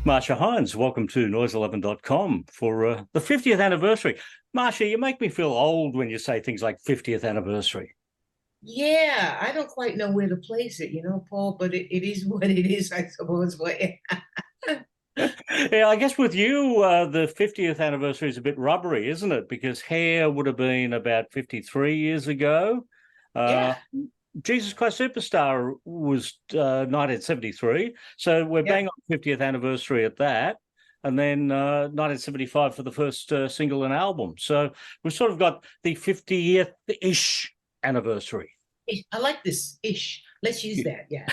Marcia Hines, welcome to noise11.com for the 50th anniversary. Marcia, you make me feel old when you say things like 50th anniversary. Yeah, I don't quite know where to place it, Paul, but it is what it is, I suppose. But Yeah, I guess with you, the 50th anniversary is a bit rubbery, isn't it? Because Hair would have been about 53 years ago. Uh, yeah, Jesus Christ Superstar was 1973. So we're yeah. bang on 50th anniversary at that. And then 1975 for the first single and album. So we've sort of got the 50th-ish anniversary. I like this ish. Let's use that. Yeah.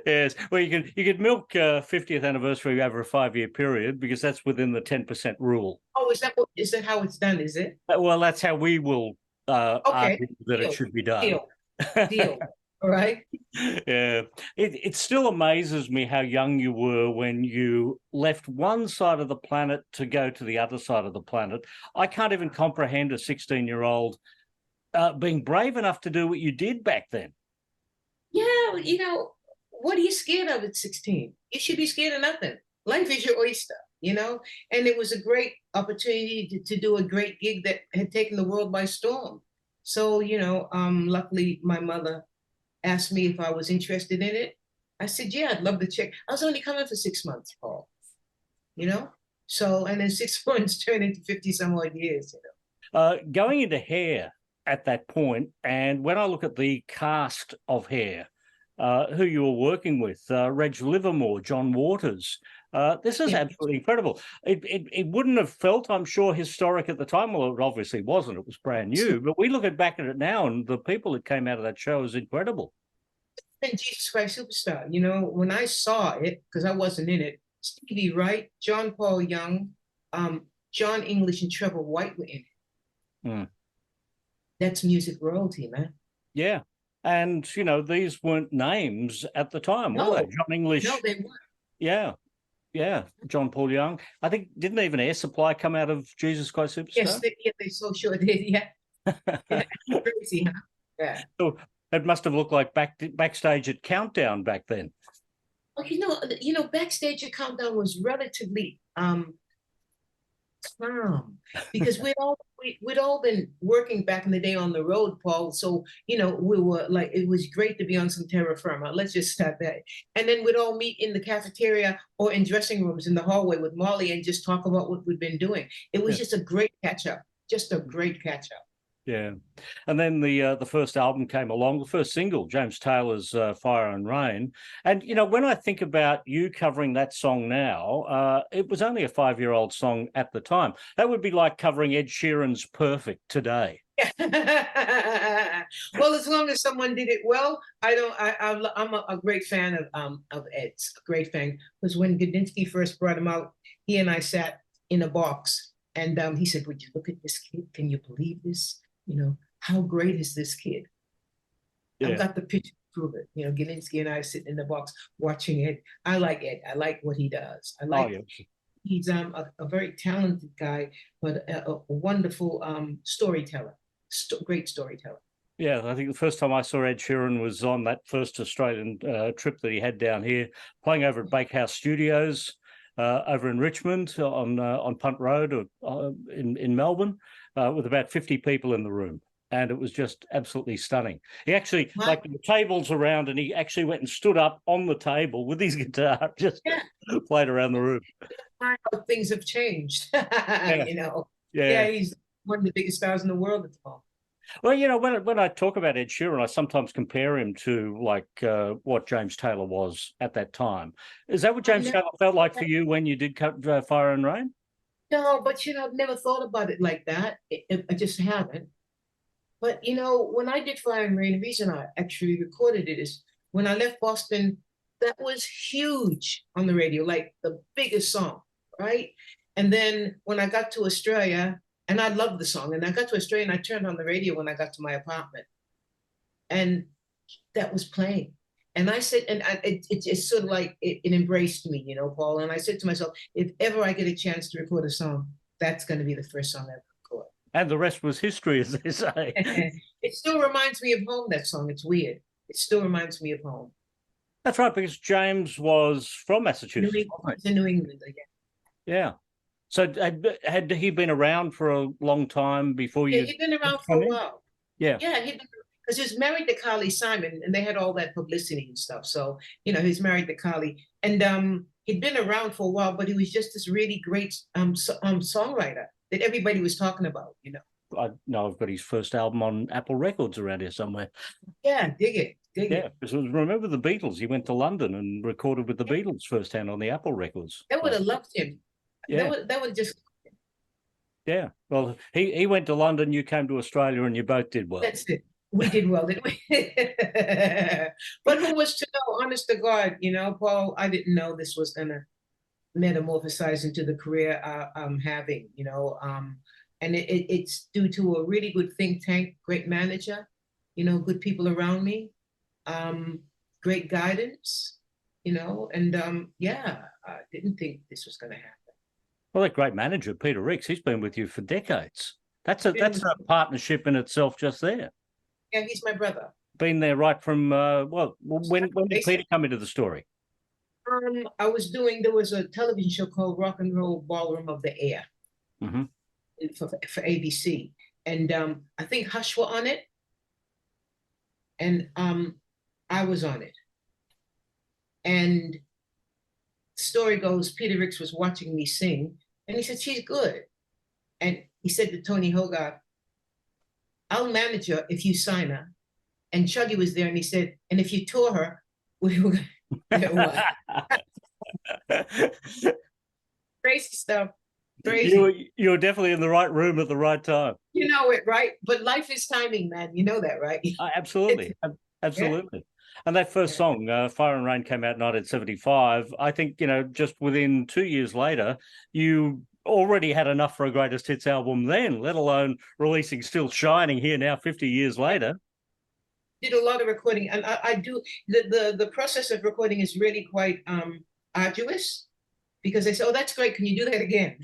Yes. Well, you could milk 50th anniversary over a 5-year period because that's within the 10% rule. Oh, is that how it's done? Is it? Well, that's how we will Okay. argue that it Deal. should be done. Deal. Deal. All right. Yeah. It still amazes me how young you were when you left one side of the planet to go to the other side of the planet. I can't even comprehend a 16-year-old being brave enough to do what you did back then. Yeah, what are you scared of at 16? You should be scared of nothing. Life is your oyster. And it was a great opportunity to do a great gig that had taken the world by storm. So, luckily my mother asked me if I was interested in it. I said, yeah, I'd love to check. I was only coming for 6 months, Paul, you know? So, and then 6 months turned into 50 some odd years. Going into Hair at that point, and when I look at the cast of Hair, who you were working with, Reg Livermore, John Waters, this is Yeah. absolutely incredible. It wouldn't have felt, I'm sure, historic at the time. Well, it obviously wasn't. It was brand new. But we look back at it now, and the people that came out of that show is incredible. And Jesus Christ Superstar, when I saw it, because I wasn't in it, Stevie Wright, John Paul Young, John English, and Trevor White were in it. Mm. That's music royalty, man. Yeah. And, these weren't names at the time, were they? No, John English. no, they weren't. Yeah. Yeah. John Paul Young. I think, didn't even Air Supply come out of Jesus Christ Superstar? Yes, they so sure did. Yeah. Yeah, crazy, huh? Yeah. So it must have looked like backstage at Countdown back then. Well, backstage at Countdown was relatively calm because we'd all been working back in the day on the road, Paul. So we were like, it was great to be on some terra firma. Let's just start that, and then we'd all meet in the cafeteria or in dressing rooms in the hallway with Molly and just talk about what we'd been doing. It was just a great catch up, just a great catch up. Yeah, and then the first album came along, the first single, James Taylor's "Fire and Rain," and when I think about you covering that song now, it was only a 5-year-old song at the time. That would be like covering Ed Sheeran's "Perfect" today. Well, as long as someone did it well, I'm a great fan of Ed's, a great fan. Because when Gudinski first brought him out, he and I sat in a box, and he said, "Would you look at this kid? Can you believe this? How great is this kid?" Yeah. I've got the picture to prove it. Gudinski and I sitting in the box watching it. I like Ed. I like what he does. He's a very talented guy, but a wonderful storyteller. Great storyteller. Yeah, I think the first time I saw Ed Sheeran was on that first Australian trip that he had down here, playing over at Bakehouse Studios over in Richmond on Punt Road or in Melbourne, with about 50 people in the room. And it was just absolutely stunning. He actually, like the tables around, and he actually went and stood up on the table with his guitar, just played around the room. How things have changed. Yeah, he's one of the biggest stars in the world at the moment. Well, when I talk about Ed Sheeran, I sometimes compare him to what James Taylor was at that time. Is that what James Taylor felt like for you when you did cut Fire and Rain? No, but I've never thought about it like that. I just haven't. But when I did Fire and Rain, the reason I actually recorded it is when I left Boston, that was huge on the radio, like the biggest song, right? And then when I got to Australia, and I loved the song, and I got to Australia and I turned on the radio when I got to my apartment, and that was playing. And I said, and it's sort of like it embraced me, Paul. And I said to myself, if ever I get a chance to record a song, that's going to be the first song I record. And the rest was history, as they say. It still reminds me of home, that song. It's weird. It still reminds me of home. That's right, because James was from Massachusetts. He's in New England again. Yeah. So had he been around for a long time before you? Yeah, he'd been around for a while. Yeah. Yeah, because he was married to Carly Simon, and they had all that publicity and stuff. So he's married to Carly, and he'd been around for a while, but he was just this really great songwriter that everybody was talking about. I know I've got his first album on Apple Records around here somewhere. Yeah, dig it. Yeah, because remember the Beatles? He went to London and recorded with the Beatles firsthand on the Apple Records. They would have loved him. Yeah, that would just. Yeah, well, he went to London, you came to Australia, and you both did well. That's it. We did well, didn't we? But who was to know? Honest to God, Paul, I didn't know this was gonna metamorphosize into the career I'm having. And it's due to a really good think tank, great manager, good people around me, great guidance, and yeah, I didn't think this was going to happen. Well, that great manager, Peter Ricks, he's been with you for decades. That's a partnership in itself just there. Yeah, he's my brother. Been there right from, when did Peter come into the story? There was a television show called Rock and Roll Ballroom of the Air. Mm-hmm. For ABC, and I think Hush were on it, and I was on it. And the story goes, Peter Ricks was watching me sing, and he said, "She's good." And he said to Tony Hogarth, "I'll manage her if you sign her." And Chuggy was there, and he said, "And if you tour her, we were going crazy stuff." Crazy. You're definitely in the right room at the right time. You know it, right? But life is timing, man. You know that, right? Absolutely. Absolutely. Yeah. And that first song, Fire and Rain, came out in 1975. I think, just within 2 years later, you already had enough for a greatest hits album then, let alone releasing Still Shining here now 50 years later. Did a lot of recording. And I do, the process of recording is really quite arduous, because they say, "Oh, that's great. Can you do that again?"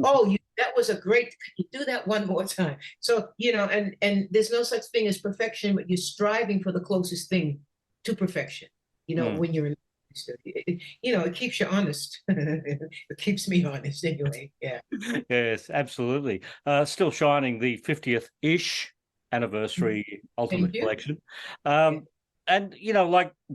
"Oh, that was a great. Can you do that one more time?" So and there's no such thing as perfection, but you're striving for the closest thing to perfection. When you're in, it keeps you honest. It keeps me honest anyway. Yeah. Yes, absolutely. Still Shining, the 50th-ish anniversary Ultimate Collection, and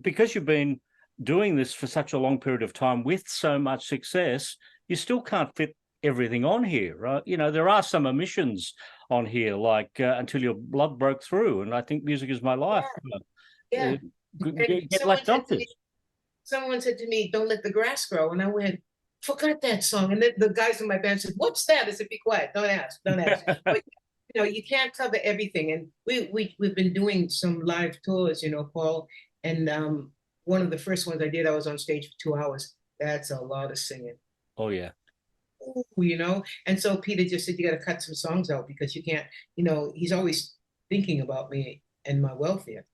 because you've been doing this for such a long period of time with so much success, you still can't fit everything on here, right? There are some omissions on here, like Until Your Blood Broke Through, and I think Music Is My Life. Yeah. Get left off this. Someone said to me, "Don't Let the Grass Grow," and I went, "Forgot that song." And then the guys in my band said, "What's that?" I said, "Be quiet. Don't ask. But, you can't cover everything. And we've been doing some live tours, Paul, and one of the first ones I did, I was on stage for 2 hours. That's a lot of singing. Oh, yeah. And so Peter just said, "You got to cut some songs out, because you can't," he's always thinking about me and my welfare.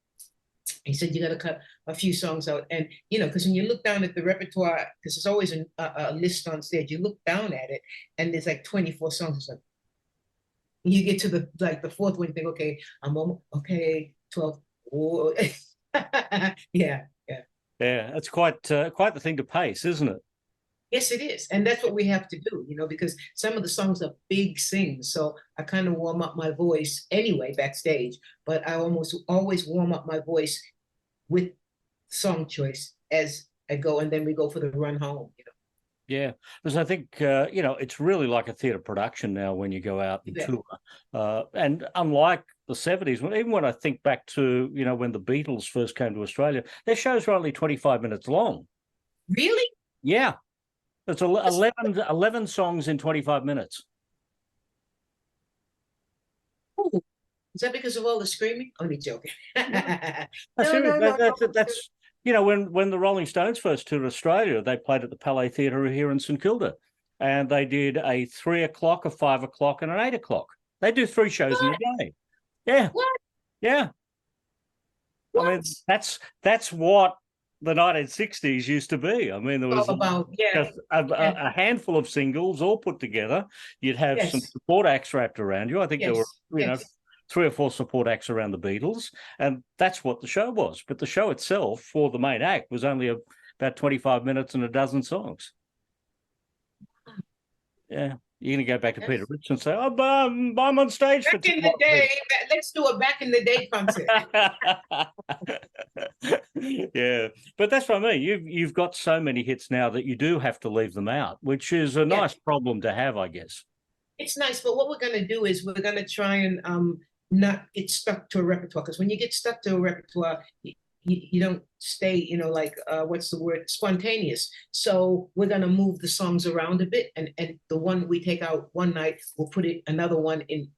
He said, "You got to cut a few songs out." And, because when you look down at the repertoire, because there's always a list on stage, you look down at it and there's like 24 songs. It's like, you get to the fourth one, you think, okay, I'm on, okay, 12. Oh. Yeah. Yeah, it's quite the thing to pace, isn't it? Yes, it is. And that's what we have to do, because some of the songs are big sings. So I kind of warm up my voice anyway backstage, but I almost always warm up my voice with song choice as I go, and then we go for the run home, Yeah, because I think, it's really like a theatre production now when you go out and tour. And unlike the 70s, even when I think back to, when the Beatles first came to Australia, their shows were only 25 minutes long. Really? Yeah. It's 11 songs in 25 minutes. Ooh. Is that because of all the screaming? Only joking. That's when the Rolling Stones first toured Australia, they played at the Palais Theatre here in St Kilda, and they did a 3 o'clock, a 5 o'clock, and an 8 o'clock. They do 3 shows in a day. Yeah. What? Yeah. What? I mean, that's what the 1960s used to be. I mean, there was just a handful of singles all put together. You'd have some support acts wrapped around you. I think there were, three or four support acts around the Beatles, and that's what the show was. But the show itself, for the main act, was only about 25 minutes and a dozen songs. Yeah. You're going to go back to Peter Rich and say, "Oh, I'm on stage for back in the day. Let's do a back in the day concert." Yeah, but that's what I mean. You've got so many hits now that you do have to leave them out, which is a nice problem to have, I guess. It's nice, but what we're going to do is we're going to try and not get stuck to a repertoire, because when you get stuck to a repertoire, you don't stay, you know, like what's the word, spontaneous. So we're going to move the songs around a bit, and the one we take out one night, we'll put another one in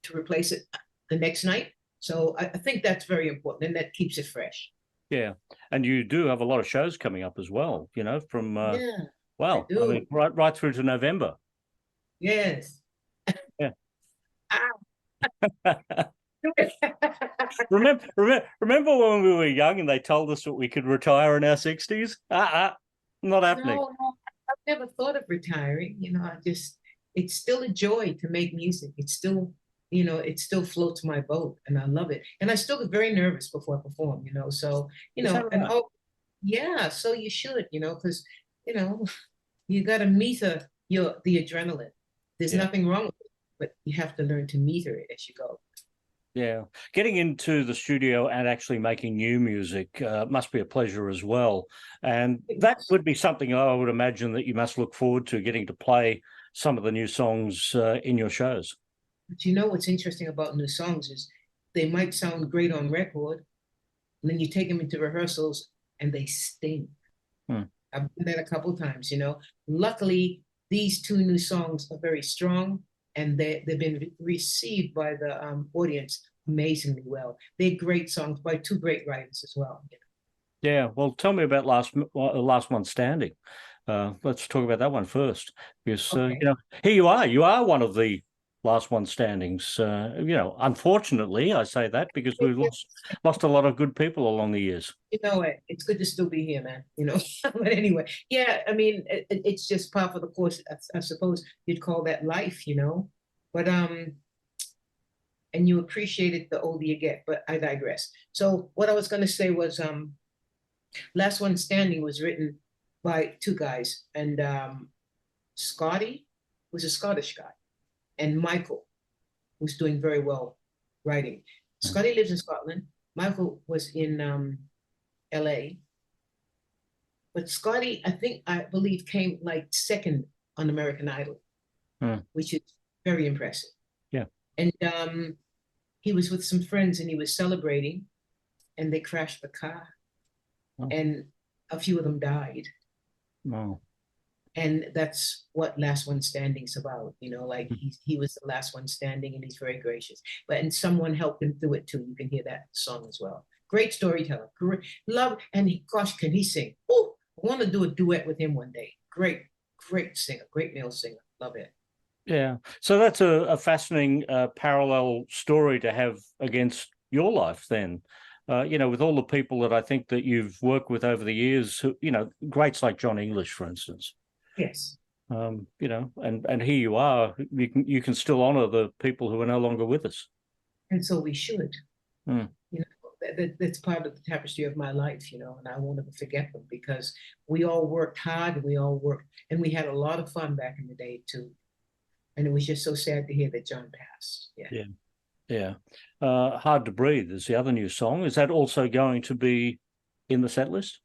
to replace it the next night. So I think that's very important, and that keeps it fresh. Yeah, and you do have a lot of shows coming up as well, you know, from I mean, right through to November. Yes. Yeah. Remember when we were young and they told us that we could retire in our 60s? Not happening. No, I've never thought of retiring. You know, it's still a joy to make music. It's still, you know, it still floats my boat, and I love it. And I still get very nervous before I perform, you know. So, you know, and oh, yeah, so you should, you know, because, you know, you got to meter the adrenaline. There's nothing wrong with it, but you have to learn to meter it as you go. Yeah, getting into the studio and actually making new music must be a pleasure as well. And that would be something I would imagine that you must look forward to, getting to play some of the new songs in your shows. But you know what's interesting about new songs is they might sound great on record, and then you take them into rehearsals and they stink. I've done that a couple of times, you know. Luckily, these two new songs are very strong, and they've been received by the audience amazingly well. They're great songs by two great writers as well. Yeah, well, tell me about Last One Standing. Let's talk about that one first, because you know, here you are one of the last one standings. You know, unfortunately, I say that because we've lost a lot of good people along the years. You know, it's good to still be here, man. You know, but anyway, yeah. I mean, it's just part of the course. I suppose you'd call that life, you know. But and you appreciate it the older you get. But I digress. So what I was going to say was, Last One Standing was written by two guys, and Scotty was a Scottish guy, and Michael was doing very well writing. Scotty lives in Scotland. Michael was in LA. But Scotty, I believe, came like second on American Idol, which is very impressive. Yeah. And he was with some friends and he was celebrating, and they crashed the car. And a few of them died. Wow. And that's what Last One Standing is about, you know, like he was the last one standing, and he's very gracious. And someone helped him through it too. You can hear that song as well. Great storyteller, great love, and gosh, can he sing? Oh, I want to do a duet with him one day. Great singer, great male singer. Love it. Yeah, so that's a fascinating parallel story to have against your life then. You know, with all the people that I think that you've worked with over the years, who, you know, greats like John English, for instance. Yes. You know, and here you are. You can still honor the people who are no longer with us. And so we should. You know, that's part of the tapestry of my life, you know, and I won't ever forget them, because we all worked hard, and and we had a lot of fun back in the day too. And it was just so sad to hear that John passed. Yeah. Yeah. Hard to Breathe is the other new song. Is that also going to be in the set list?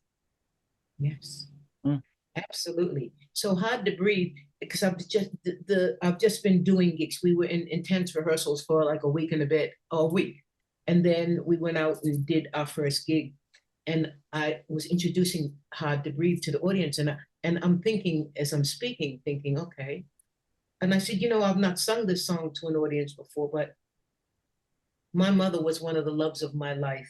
Yes. Absolutely. So Hard to Breathe, because I've just been doing gigs. We were in intense rehearsals for like a week and a bit, all week. And then we went out and did our first gig. And I was introducing Hard to Breathe to the audience. And I'm thinking, as I'm speaking, okay. And I said, you know, I've not sung this song to an audience before, but my mother was one of the loves of my life.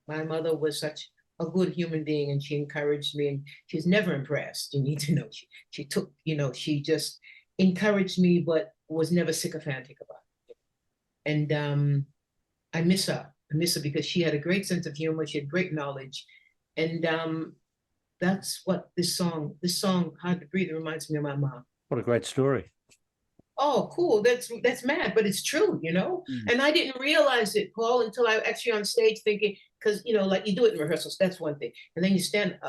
My mother was such a good human being, and she encouraged me, and she's never impressed. You need to know, she took, you know, she just encouraged me, but was never sycophantic about it. And I miss her. I miss her because she had a great sense of humor. She had great knowledge. And that's what this song, Hard to Breathe, reminds me of my mom. What a great story. Oh, cool. That's mad, but it's true, you know? Mm. And I didn't realize it, Paul, until I actually on stage thinking, because you know, like you do it in rehearsals, that's one thing. And then you stand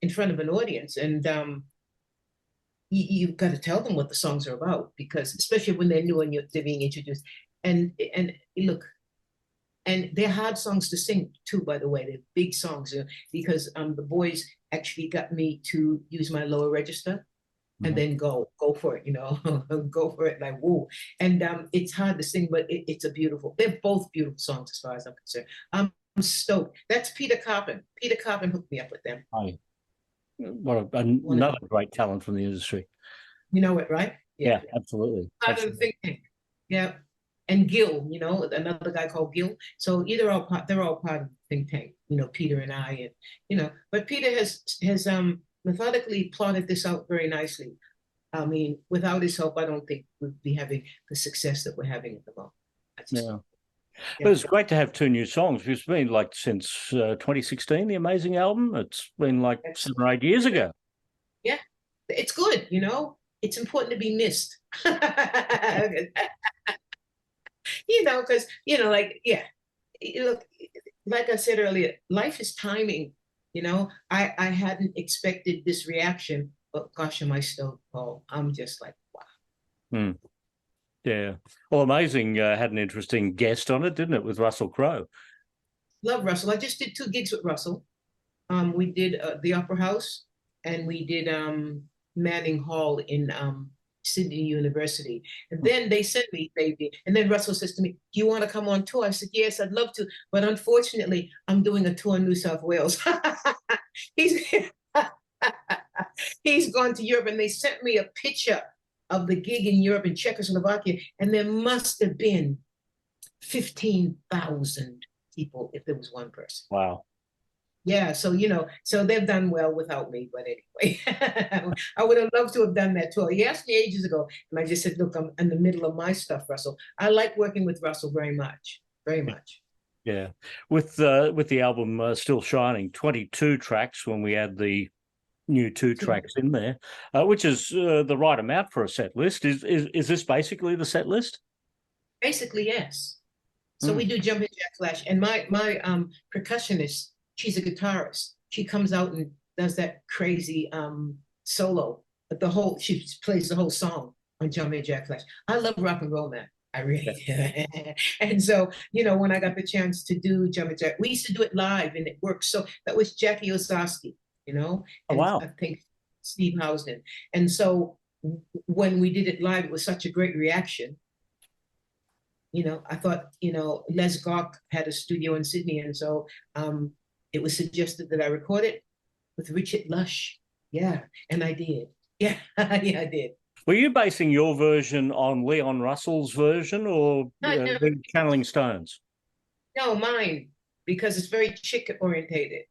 in front of an audience and you've got to tell them what the songs are about, because especially when they're new and they're being introduced. And look, and they're hard songs to sing too, by the way. They're big songs, because the boys actually got me to use my lower register and then go for it, you know, go for it like woo. And it's hard to sing, but it's a beautiful. They're both beautiful songs as far as I'm concerned. I'm stoked. That's Peter Coppin. Peter Coppin hooked me up with them. Hi. What another great talent from the industry. You know it, right? Yeah, absolutely. Part of the think tank. Yeah. And Gil, you know, another guy called Gil. So they're all part of the think tank, you know, Peter and I, and you know, but Peter has methodically plotted this out very nicely. I mean, without his help, I don't think we'd be having the success that we're having at the moment. Yeah. But it's great to have two new songs. It's been like since 2016, the amazing album. It's been like 7 or 8 years ago. Yeah, it's good, you know. It's important to be missed. You know, because, you know, like, yeah, look, like I said earlier, life is timing. You know, I hadn't expected this reaction, but gosh, am I stoked, Paul? I'm just like, wow. Yeah. Well, Amazing had an interesting guest on it, didn't it, with Russell Crowe? Love Russell. I just did 2 gigs with Russell. We did the Opera House, and we did Manning Hall in Sydney University. And then they sent me, baby. And then Russell says to me, do you want to come on tour? I said, yes, I'd love to. But unfortunately, I'm doing a tour in New South Wales. He's gone to Europe, and they sent me a picture of the gig in Europe, in Czechoslovakia. And there must have been 15,000 people if there was one person. Wow. Yeah, so you know, so they've done well without me. But anyway, I would have loved to have done that tour. He asked me ages ago, and I just said, "Look, I'm in the middle of my stuff, Russell. I like working with Russell very much, very much." Yeah, with the album Still Shining, 22 tracks when we add the new 2 tracks in there, which is the right amount for a set list. Is this basically the set list? Basically, yes. So we do Jumpin' Jack Flash, and my percussionist. She's a guitarist. She comes out and does that crazy solo. But she plays the whole song on Jumpin' Jack Flash. I love rock and roll, man. I really do. And so, you know, when I got the chance to do Jumpin' Jack, we used to do it live and it worked. So that was Jackie Osowski, you know? And wow. I think Steve Housden. And so when we did it live, it was such a great reaction. You know, I thought, you know, Les Gawk had a studio in Sydney. And so it was suggested that I record it with Richard Lush. Yeah, and I did. Yeah, yeah, I did. Were you basing your version on Leon Russell's version or channeling Stones? No, mine, because it's very chick orientated.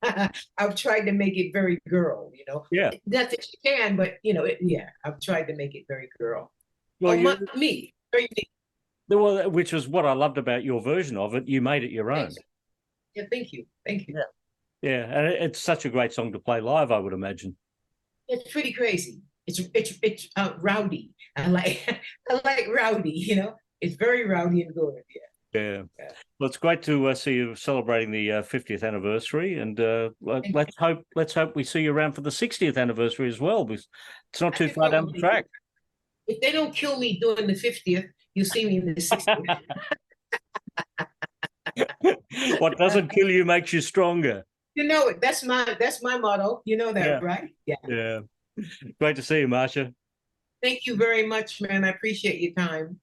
I've tried to make it very girl, you know. Yeah. Not that you can, but you know, yeah, I've tried to make it very girl. Well, me, very me. Well, which is what I loved about your version of it. You made it your own. Yeah, thank you. Thank you. Yeah, and it's such a great song to play live, I would imagine. It's pretty crazy. It's rowdy. I like rowdy, you know. It's very rowdy and good. Yeah. Well, it's great to see you celebrating the 50th anniversary, and let's hope we see you around for the 60th anniversary as well, because it's not too far down the track. If they don't kill me during the 50th, you'll see me in the 60th. What doesn't kill you makes you stronger. You know it. That's my motto. You know that, right? Yeah. Yeah. Great to see you, Marcia. Thank you very much, man. I appreciate your time.